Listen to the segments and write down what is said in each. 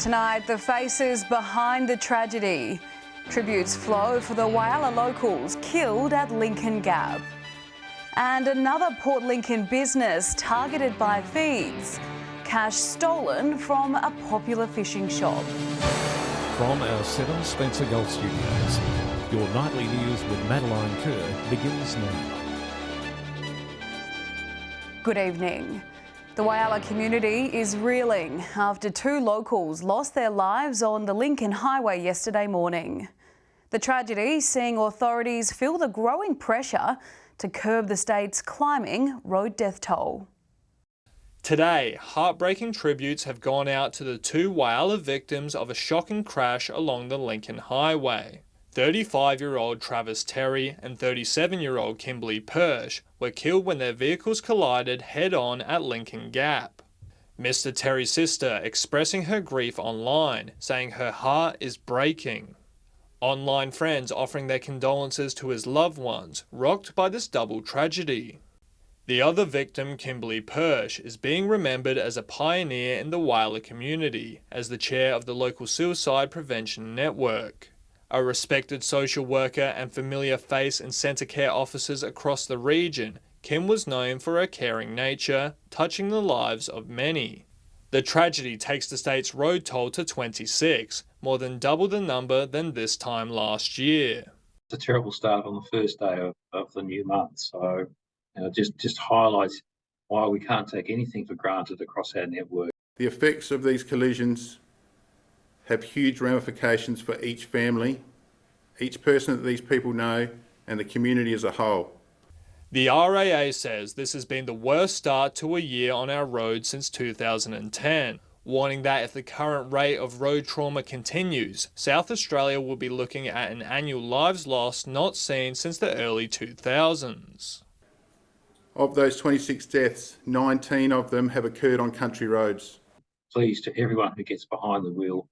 Tonight, the faces behind the tragedy. Tributes flow for the Whyalla locals killed at Lincoln Gap. And another Port Lincoln business targeted by thieves. Cash stolen from a popular fishing shop. From our 7 Spencer Gulf Studios, your nightly news with Madeline Kerr begins now. Good evening. The Whyalla community is reeling after 2 locals lost their lives on the Lincoln Highway yesterday morning. The tragedy seeing authorities feel the growing pressure to curb the state's climbing road death toll. Today, heartbreaking tributes have gone out to the 2 Whyalla victims of a shocking crash along the Lincoln Highway. 35-year-old Travis Terry and 37-year-old Kimberly Persh were killed when their vehicles collided head-on at Lincoln Gap. Mr. Terry's sister expressing her grief online, saying her heart is breaking. Online friends offering their condolences to his loved ones, rocked by this double tragedy. The other victim, Kimberly Persh, is being remembered as a pioneer in the Whyalla community, as the chair of the local suicide prevention network. A respected social worker and familiar face in centre care offices across the region, Kim was known for her caring nature, touching the lives of many. The tragedy takes the state's road toll to 26, more than double the number than this time last year. It's a terrible start on the first day of the new month, so just highlights why we can't take anything for granted across our network. The effects of these collisions have huge ramifications for each family, each person that these people know, and the community as a whole. The RAA says this has been the worst start to a year on our roads since 2010, warning that if the current rate of road trauma continues, South Australia will be looking at an annual lives lost not seen since the early 2000s. Of those 26 deaths, 19 of them have occurred on country roads. Pleased to everyone who gets behind the wheel,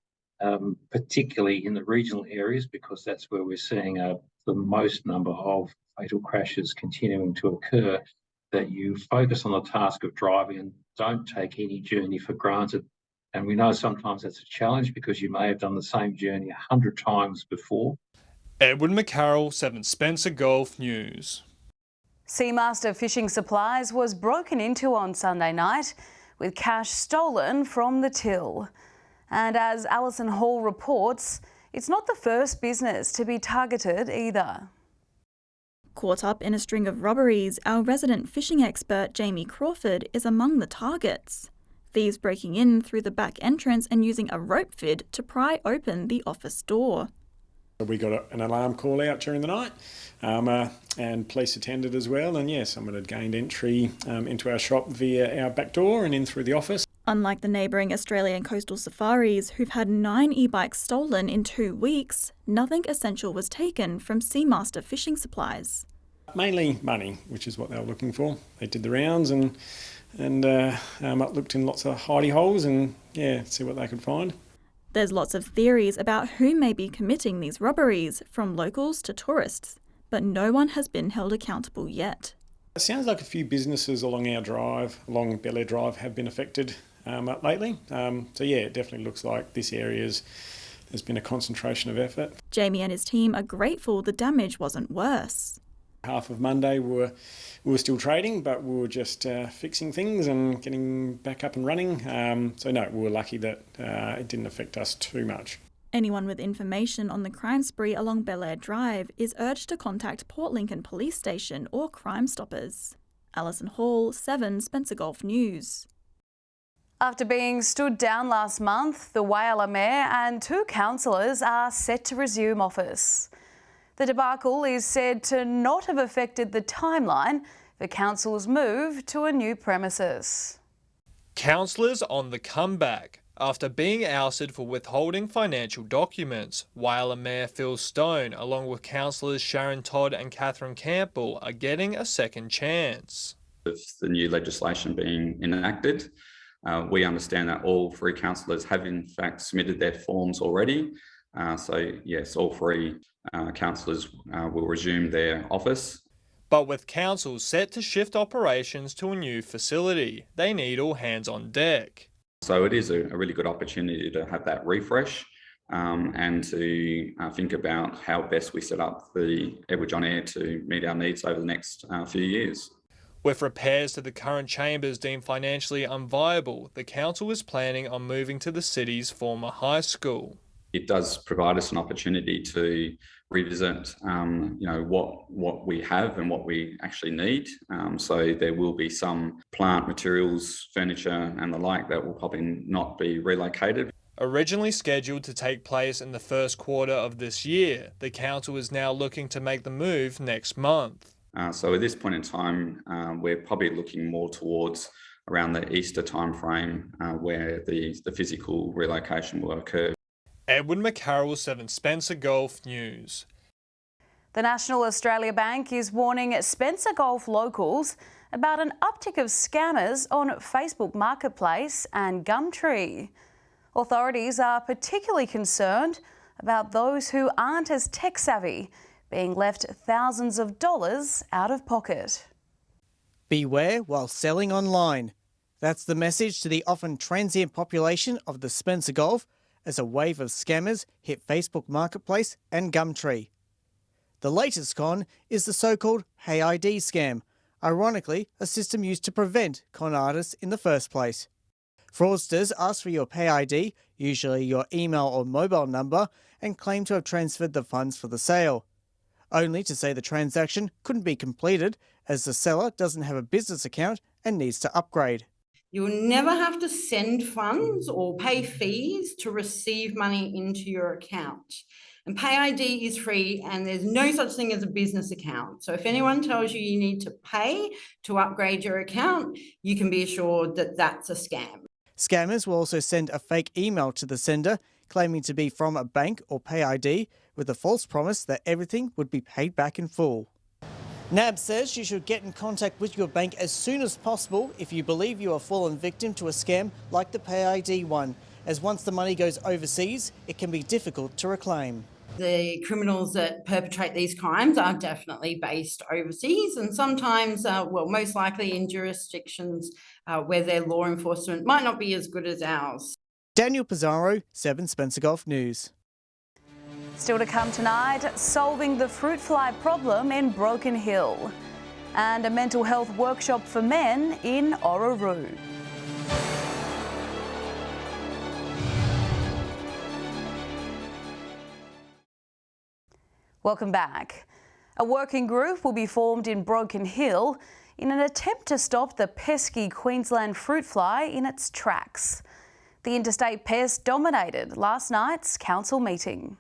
particularly in the regional areas, because that's where we're seeing the most number of fatal crashes continuing to occur, that you focus on the task of driving and don't take any journey for granted. And we know sometimes that's a challenge because you may have done the same journey 100 times before. Edward McCarroll, 7 Spencer Gulf News. Seamaster Fishing Supplies was broken into on Sunday night with cash stolen from the till. And as Alison Hall reports, it's not the first business to be targeted either. Caught up in a string of robberies, our resident fishing expert Jamie Crawford is among the targets. Thieves breaking in through the back entrance and using a rope fid to pry open the office door. We got an alarm call out during the night and police attended as well, and someone had gained entry into our shop via our back door and in through the office. Unlike the neighbouring Australian Coastal Safaris, who've had 9 e-bikes stolen in 2 weeks, nothing essential was taken from Seamaster Fishing Supplies. Mainly money, which is what they were looking for. They did the rounds and looked in lots of hidey holes and see what they could find. There's lots of theories about who may be committing these robberies, from locals to tourists, but no one has been held accountable yet. It sounds like a few businesses along our drive, along Bel Air Drive, have been affected lately. It definitely looks like this area's there's been a concentration of effort. Jamie and his team are grateful the damage wasn't worse. Half of Monday we were still trading, but we were just fixing things and getting back up and running. We were lucky that it didn't affect us too much. Anyone with information on the crime spree along Bel Air Drive is urged to contact Port Lincoln Police Station or Crime Stoppers. Alison Hall, 7 Spencer Gulf News. After being stood down last month, the Whyalla Mayor and 2 councillors are set to resume office. The debacle is said to not have affected the timeline for Council's move to a new premises. Councillors on the comeback. After being ousted for withholding financial documents, Whyalla Mayor Phil Stone, along with councillors Sharon Todd and Catherine Campbell, are getting a second chance. With the new legislation being enacted, we understand that all 3 councillors have in fact submitted their forms already. All 3 councillors will resume their office. But with councils set to shift operations to a new facility, they need all hands on deck. So it is a really good opportunity to have that refresh and to think about how best we set up the Edward John Eyre to meet our needs over the next few years. With repairs to the current chambers deemed financially unviable, the council is planning on moving to the city's former high school. It does provide us an opportunity to revisit, what we have and what we actually need. So there will be some plant materials, furniture and the like that will probably not be relocated. Originally scheduled to take place in the first quarter of this year, the council is now looking to make the move next month. So at this point in time, we're probably looking more towards around the Easter timeframe where the physical relocation will occur. Edward McCarroll, 7 Spencer Golf News. The National Australia Bank is warning Spencer Golf locals about an uptick of scammers on Facebook Marketplace and Gumtree. Authorities are particularly concerned about those who aren't as tech-savvy, being left thousands of dollars out of pocket. Beware while selling online. That's the message to the often transient population of the Spencer Golf as a wave of scammers hit Facebook Marketplace and Gumtree. The latest con is the so-called Hey ID scam, ironically a system used to prevent con artists in the first place. Fraudsters ask for your Pay ID, usually your email or mobile number, and claim to have transferred the funds for the sale, only to say the transaction couldn't be completed as the seller doesn't have a business account and needs to upgrade. You will never have to send funds or pay fees to receive money into your account. And Pay ID is free and there's no such thing as a business account. So if anyone tells you you need to pay to upgrade your account, you can be assured that that's a scam. Scammers will also send a fake email to the sender claiming to be from a bank or Pay ID with a false promise that everything would be paid back in full. NAB says you should get in contact with your bank as soon as possible if you believe you have fallen victim to a scam like the Pay ID one, as once the money goes overseas, it can be difficult to reclaim. The criminals that perpetrate these crimes are definitely based overseas and sometimes, most likely in jurisdictions where their law enforcement might not be as good as ours. Daniel Pizarro, 7 Spencer Golf News. Still to come tonight, solving the fruit fly problem in Broken Hill and a mental health workshop for men in Orroroo. Welcome back. A working group will be formed in Broken Hill in an attempt to stop the pesky Queensland fruit fly in its tracks. The interstate pest dominated last night's council meeting.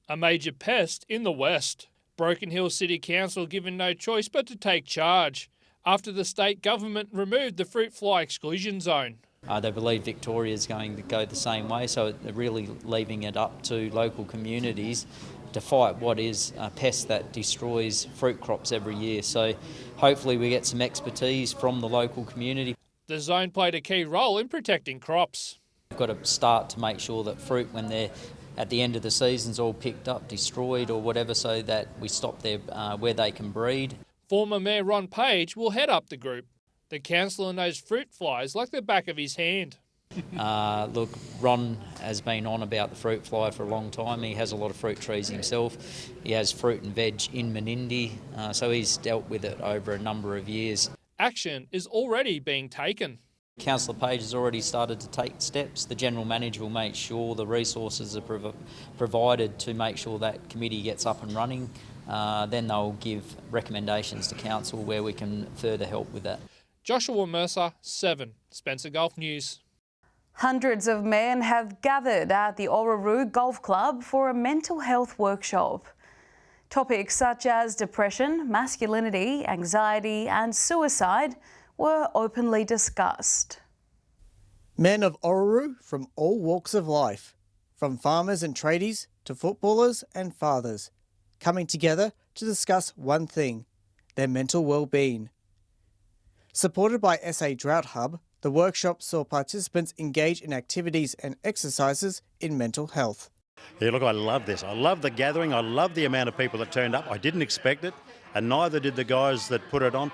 A major pest in the west. Broken Hill City Council given no choice but to take charge after the state government removed the fruit fly exclusion zone. They believe Victoria is going to go the same way, so they're really leaving it up to local communities to fight what is a pest that destroys fruit crops every year. So hopefully we get some expertise from the local community. The zone played a key role in protecting crops. We've got to start to make sure that fruit, when they're at the end of the season's all picked up, destroyed or whatever, so that we stop there where they can breed. Former Mayor Ron Page will head up the group. The councillor knows fruit flies like the back of his hand. Look, Ron has been on about the fruit fly for a long time. He has a lot of fruit trees himself. He has fruit and veg in Menindee, so he's dealt with it over a number of years. Action is already being taken. Councillor Page has already started to take steps. The General Manager will make sure the resources are provided to make sure that committee gets up and running. Then they'll give recommendations to Council where we can further help with that. Joshua Mercer, 7 Spencer Golf News. Hundreds of men have gathered at the Orroroo Golf Club for a mental health workshop. Topics such as depression, masculinity, anxiety and suicide were openly discussed. Men of Orroroo from all walks of life, from farmers and tradies to footballers and fathers, coming together to discuss one thing, their mental well-being. Supported by SA Drought Hub, the workshop saw participants engage in activities and exercises in mental health. Yeah, look, I love this. I love the gathering. I love the amount of people that turned up. I didn't expect it, and neither did the guys that put it on.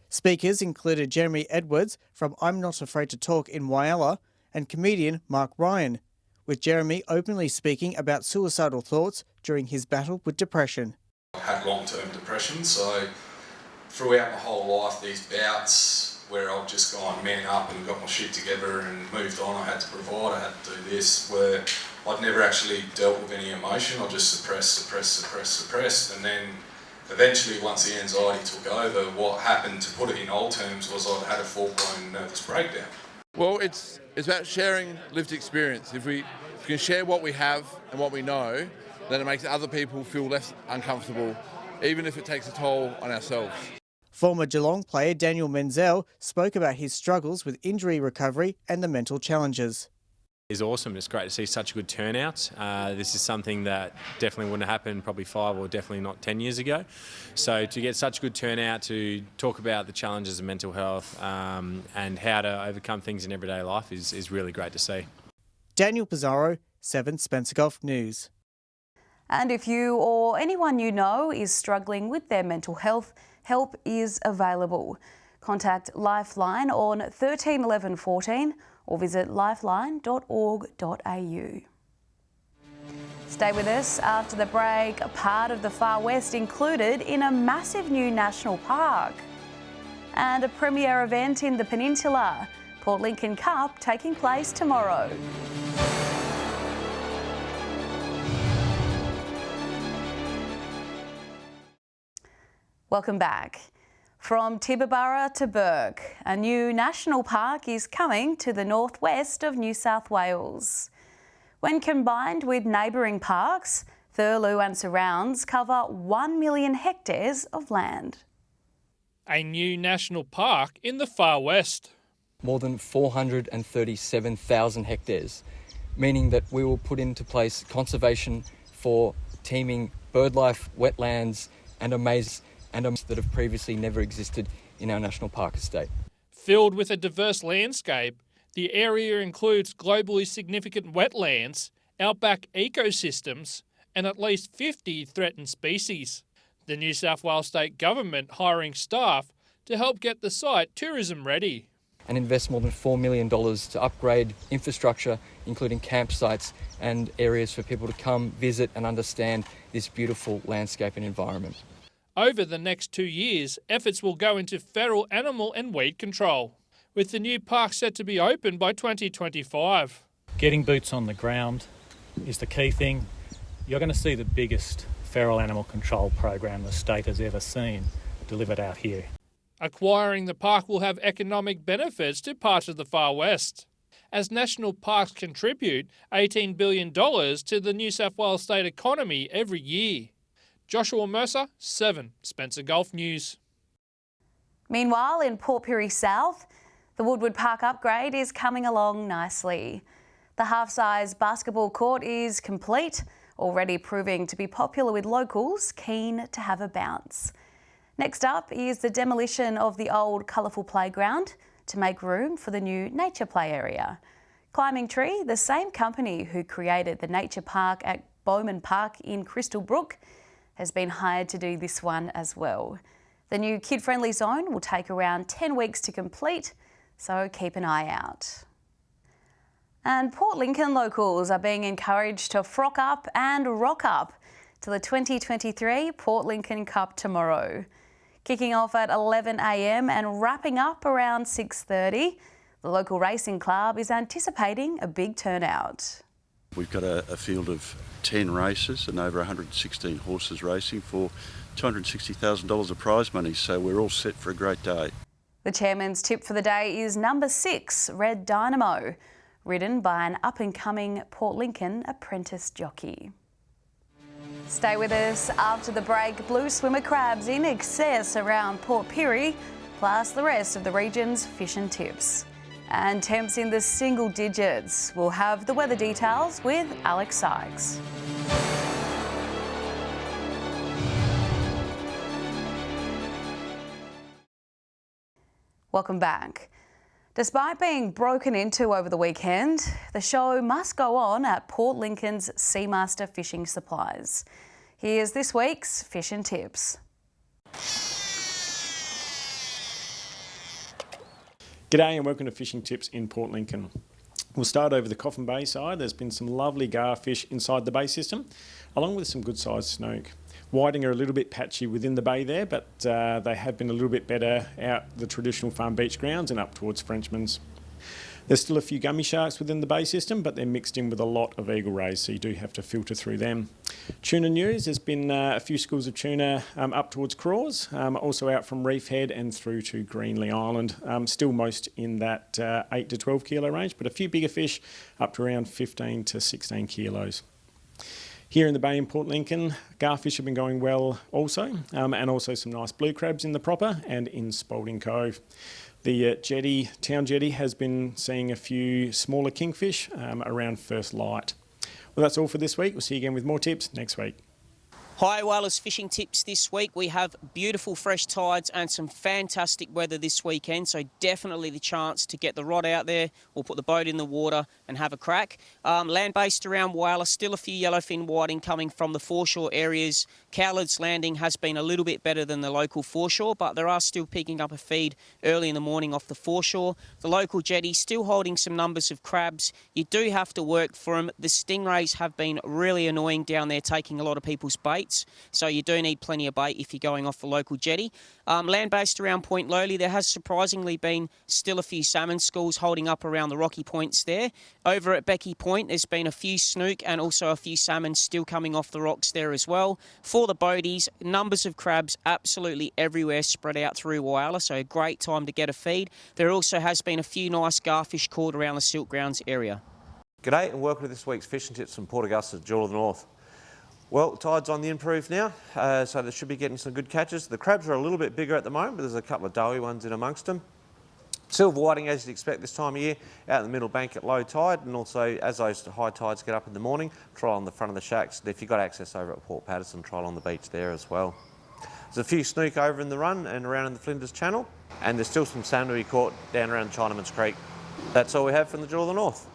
Speakers included Jeremy Edwards from I'm Not Afraid to Talk in Whyalla and comedian Mark Ryan, with Jeremy openly speaking about suicidal thoughts during his battle with depression. I've had long-term depression, so throughout my whole life, these bouts where I've just gone man up and got my shit together and moved on, I had to provide, I had to do this, where I'd never actually dealt with any emotion. I just suppressed, and then eventually, once the anxiety took over, what happened, to put it in old terms, was I'd had a full-blown nervous breakdown. Well, it's about sharing lived experience. If we can share what we have and what we know, then it makes other people feel less uncomfortable, even if it takes a toll on ourselves. Former Geelong player Daniel Menzel spoke about his struggles with injury recovery and the mental challenges. It's awesome. It's great to see such a good turnout. This is something that definitely wouldn't have happened probably 5 or definitely not 10 years ago. So to get such a good turnout to talk about the challenges of mental health and how to overcome things in everyday life is really great to see. Daniel Pizarro, 7 Spencer Gulf News. And if you or anyone you know is struggling with their mental health, help is available. Contact Lifeline on 13 11 14 or visit lifeline.org.au. Stay with us after the break. A part of the Far West included in a massive new national park. And a premier event in the Peninsula, Port Lincoln Cup, taking place tomorrow. Welcome back. From Tibooburra to Bourke, a new national park is coming to the northwest of New South Wales. When combined with neighbouring parks, Thurlow and surrounds cover 1 million hectares of land. A new national park in the Far West. More than 437,000 hectares, meaning that we will put into place conservation for teeming birdlife, wetlands and a maze that have previously never existed in our national park estate. Filled with a diverse landscape, the area includes globally significant wetlands, outback ecosystems, and at least 50 threatened species. The New South Wales State Government hiring staff to help get the site tourism ready. And invest more than $4 million to upgrade infrastructure, including campsites and areas for people to come, visit and understand this beautiful landscape and environment. Over the next 2 years, efforts will go into feral animal and weed control, with the new park set to be open by 2025. Getting boots on the ground is the key thing. You're going to see the biggest feral animal control program the state has ever seen delivered out here. Acquiring the park will have economic benefits to parts of the Far West, as national parks contribute $18 billion to the New South Wales state economy every year. Joshua Mercer, 7 Spencer Gulf News. Meanwhile, in Port Pirie South, the Woodward Park upgrade is coming along nicely. The half-size basketball court is complete, already proving to be popular with locals keen to have a bounce. Next up is the demolition of the old colourful playground to make room for the new nature play area. Climbing Tree, the same company who created the nature park at Bowman Park in Crystal Brook, has been hired to do this one as well. The new kid-friendly zone will take around 10 weeks to complete, so keep an eye out. And Port Lincoln locals are being encouraged to frock up and rock up to the 2023 Port Lincoln Cup tomorrow. Kicking off at 11 a.m. and wrapping up around 6:30, the local racing club is anticipating a big turnout. We've got a field of 10 races and over 116 horses racing for $260,000 of prize money, so we're all set for a great day. The chairman's tip for the day is number 6, Red Dynamo, ridden by an up-and-coming Port Lincoln apprentice jockey. Stay with us after the break. Blue swimmer crabs in excess around Port Pirie, plus the rest of the region's fish and tips. And temps in the single digits. We'll have the weather details with Alex Sykes. Welcome back. Despite being broken into over the weekend, the show must go on at Port Lincoln's Seamaster Fishing Supplies. Here's this week's Fish and Tips. G'day and welcome to Fishing Tips in Port Lincoln. We'll start over the Coffin Bay side. There's been some lovely garfish inside the bay system, along with some good sized snook. Whiting are a little bit patchy within the bay there, but they have been a little bit better out the traditional farm beach grounds and up towards Frenchman's. There's still a few gummy sharks within the bay system, but they're mixed in with a lot of eagle rays, so you do have to filter through them. Tuna news, there's been a few schools of tuna up towards Craws, also out from Reef Head and through to Greenlee Island. Still most in that 8 to 12 kilo range, but a few bigger fish up to around 15 to 16 kilos. Here in the bay in Port Lincoln, garfish have been going well also, and also some nice blue crabs in the proper and in Spalding Cove. The town jetty has been seeing a few smaller kingfish around first light. Well, that's all for this week. We'll see you again with more tips next week. Hi Whalers fishing tips this week. We have beautiful fresh tides and some fantastic weather this weekend, so definitely the chance to get the rod out there or put the boat in the water and have a crack. Land-based around Whyalla, still a few yellowfin whiting coming from the foreshore areas. Cowlard's Landing has been a little bit better than the local foreshore, but there are still picking up a feed early in the morning off the foreshore. The local jetty still holding some numbers of crabs. You do have to work for them. The stingrays have been really annoying down there, taking a lot of people's bait. So you do need plenty of bait if you're going off the local jetty. Land-based around Point Lowly, there has surprisingly been still a few salmon schools holding up around the rocky points there. Over at Becky Point, there's been a few snook and also a few salmon still coming off the rocks there as well. For the boaties, numbers of crabs absolutely everywhere spread out through Whyalla, so a great time to get a feed. There also has been a few nice garfish caught around the Silk Grounds area. G'day and welcome to this week's fishing tips from Port Augusta, Jewel of the North. Well, tide's on the improve now, so they should be getting some good catches. The crabs are a little bit bigger at the moment, but there's a couple of doughy ones in amongst them. Silver whiting, as you'd expect this time of year, out in the middle bank at low tide, and also as those high tides get up in the morning, try on the front of the shacks. If you've got access over at Port Patterson, try on the beach there as well. There's a few snook over in the run and around in the Flinders Channel, and there's still some salmon to be caught down around Chinaman's Creek. That's all we have from the Jewel of the North.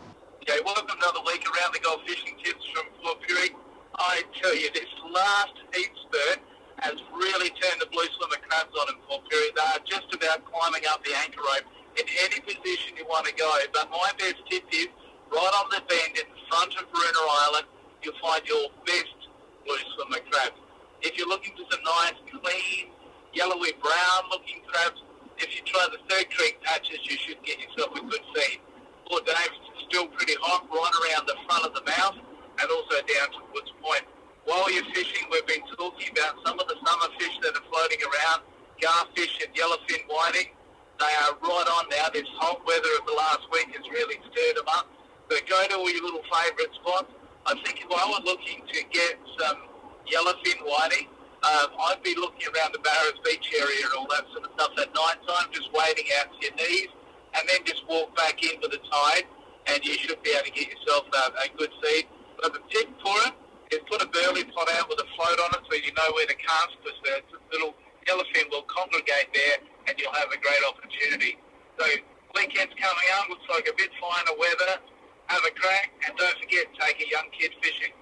Okay, welcome to another week around the Gulf fishing tips from Port Pirie. I tell you, this last heat spurt has really turned the blue swimmer crabs on in Port Pirie. They are just about climbing up the anchor rope in any position you want to go. But my best tip is right on the bend in front of Bruner Island, you'll find your best blue swimmer crabs. If you're looking for some nice, clean, yellowy brown looking crabs, if you try the Third Creek patches, you should get yourself a good feed. Port Davis is still pretty hot right around the front of the mouth, and also down to Woods Point. While you're fishing, we've been talking about some of the summer fish that are floating around, garfish and yellowfin whiting. They are right on now. This hot weather of the last week has really stirred them up. So go to all your little favourite spots. I think if I were looking to get some yellowfin whiting, I'd be looking around the Barrows Beach area and all that sort of stuff at night time, just wading out to your knees, and then just walk back in with the tide, and you should be able to get yourself a good feed. But the tip for it is put a burley pot out with a float on it so you know where the cast is. The little yellowfin will congregate there and you'll have a great opportunity. So weekend's coming up, looks like a bit finer weather. Have a crack and don't forget, take a young kid fishing.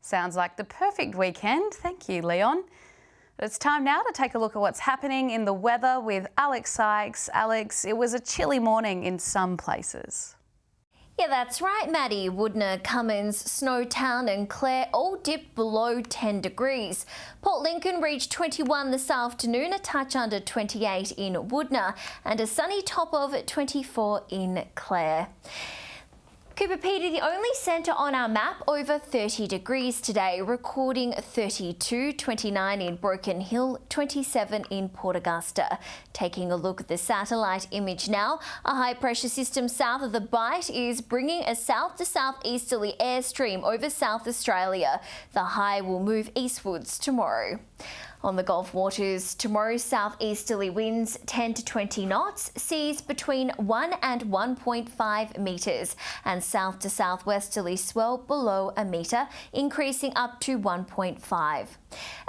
Sounds like the perfect weekend. Thank you, Leon. It's time now to take a look at what's happening in the weather with Alex Sykes. Alex, it was a chilly morning in some places. Yeah, that's right, Maddie. Woodner, Cummins, Snowtown and Clare all dipped below 10 degrees. Port Lincoln reached 21 this afternoon, a touch under 28 in Woodner, and a sunny top of 24 in Clare. Coober Pedy, the only centre on our map over 30 degrees today, recording 32, 29 in Broken Hill, 27 in Port Augusta. Taking a look at the satellite image now, a high pressure system south of the Bight is bringing a south to southeasterly airstream over South Australia. The high will move eastwards tomorrow. On the Gulf waters, tomorrow southeasterly winds 10 to 20 knots, seas between 1 and 1.5 metres, and south to southwesterly swell below a metre, increasing up to 1.5.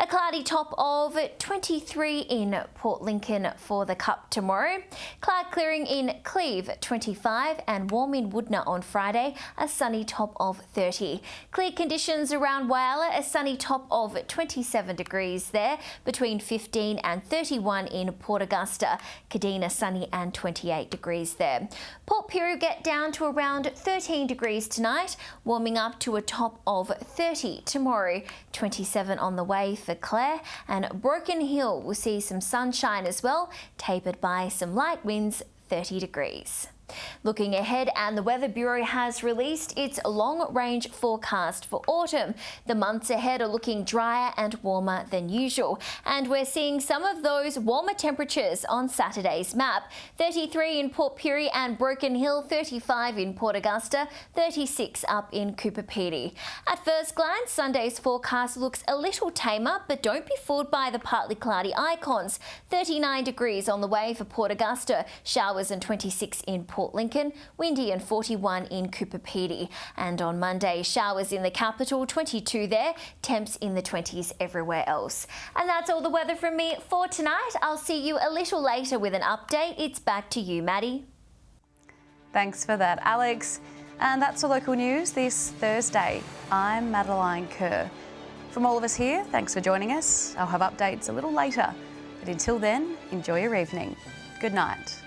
A cloudy top of 23 in Port Lincoln for the Cup tomorrow. Cloud clearing in Cleve 25 and warm in Woodner on Friday, a sunny top of 30. Clear conditions around Whyalla, a sunny top of 27 degrees there. between 15 and 31 in Port Augusta. Kadina sunny and 28 degrees there. Port Pirie get down to around 13 degrees tonight, warming up to a top of 30 tomorrow. 27 on the way for Clare, and Broken Hill will see some sunshine as well, tapered by some light winds, 30 degrees. Looking ahead, and the Weather Bureau has released its long-range forecast for autumn. The months ahead are looking drier and warmer than usual, and we're seeing some of those warmer temperatures on Saturday's map. 33 in Port Pirie and Broken Hill, 35 in Port Augusta, 36 up in Cooper Pedy. At first glance, Sunday's forecast looks a little tamer, but don't be fooled by the partly cloudy icons. 39 degrees on the way for Port Augusta, showers and 26 in Port Lincoln, windy and 41 in Cooper Pedy. And on Monday, showers in the capital, 22 there, temps in the 20s everywhere else. And that's all the weather from me for tonight. I'll see you a little later with an update. It's back to you, Maddie. Thanks for that, Alex. And that's the local news this Thursday. I'm Madeline Kerr. From all of us here, thanks for joining us. I'll have updates a little later. But until then, enjoy your evening. Good night.